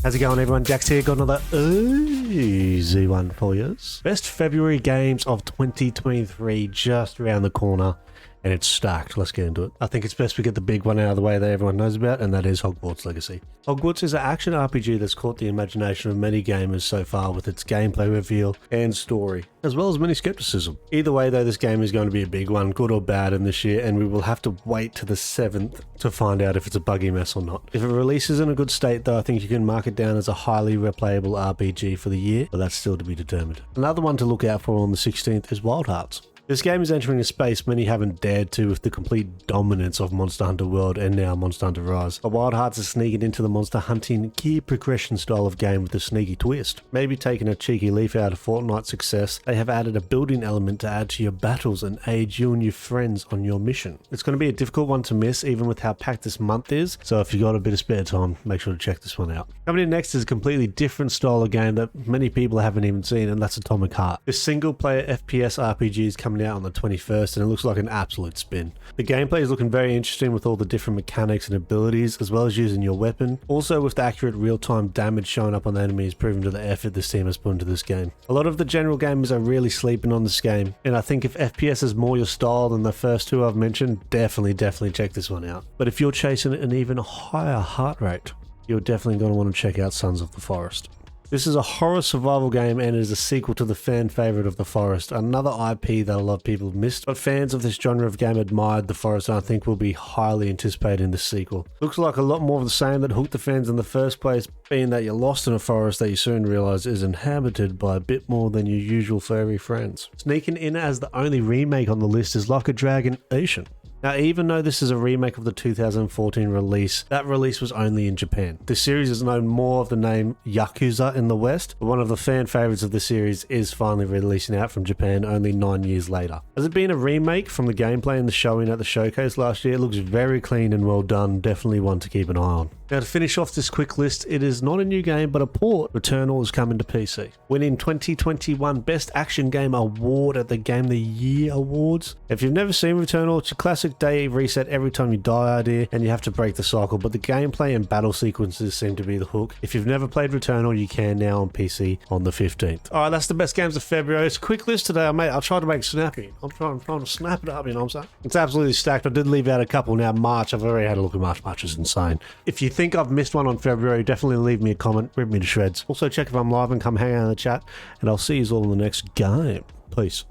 How's it going, everyone? Jax here. Got another easy one for you. Best February games of 2023 just around the corner, and it's stacked. Let's get into it. I think it's best we get the big one out of the way that everyone knows about, and that is Hogwarts Legacy. Hogwarts is an action RPG that's caught the imagination of many gamers so far with its gameplay reveal and story, as well as many skepticism. Either way though, this game is going to be a big one, good or bad, in this year, and we will have to wait to the 7th to find out if it's a buggy mess or not. If it releases in a good state though, I think you can mark it down as a highly replayable RPG for the year, but that's still to be determined. Another one to look out for on the 16th is Wild Hearts. This game is entering a space many haven't dared to with the complete dominance of Monster Hunter World and now Monster Hunter Rise. But Wild Hearts is sneaking into the monster hunting gear progression style of game with a sneaky twist. Maybe taking a cheeky leaf out of Fortnite's success, they have added a building element to add to your battles and aid you and your friends on your mission. It's going to be a difficult one to miss even with how packed this month is, so if you got a bit of spare time, make sure to check this one out. Coming in next is a completely different style of game that many people haven't even seen, and that's Atomic Heart. This single player FPS RPG is coming out on the 21st and it looks like an absolute spin. The gameplay is looking very interesting with all the different mechanics and abilities, as well as using your weapon. Also with the accurate real-time damage showing up on the enemies, proving to the effort this team has put into this game. A lot of the general gamers are really sleeping on this game, and I think if FPS is more your style than the first two I've mentioned, definitely check this one out. But if you're chasing an even higher heart rate, you're definitely going to want to check out Sons of the Forest. This is a horror survival game and it is a sequel to the fan favourite of The Forest, another IP that a lot of people have missed, but fans of this genre of game admired The Forest and I think will be highly anticipated in this sequel. Looks like a lot more of the same that hooked the fans in the first place, being that you're lost in a forest that you soon realise is inhabited by a bit more than your usual furry friends. Sneaking in as the only remake on the list is Like a Dragon Ishin. Now, even though this is a remake of the 2014 release, that release was only in Japan. The series is known more of the name Yakuza in the West, but one of the fan favourites of the series is finally releasing out from Japan only 9 years later. As it being a remake from the gameplay and the showing at the showcase last year, it looks very clean and well done, definitely one to keep an eye on. Now to finish off this quick list, it is not a new game but a port. Returnal is coming to PC, winning 2021 Best Action Game Award at the Game of the Year Awards. If you've never seen Returnal, it's a classic day reset every time you die idea and you have to break the cycle, but the gameplay and battle sequences seem to be the hook. If you've never played Returnal, you can now on PC on the 15th. Alright, that's the best games of February. It's a quick list today, mate. I'll try to make it snappy. I'm trying to snap it up, you know what I'm saying? It's absolutely stacked. I did leave out a couple. Now March, I've already had a look at March. March is insane. If you think I've missed one on February, definitely leave me a comment, rip me to shreds. Also check if I'm live and come hang out in the chat, and I'll see you all in the next game. Peace.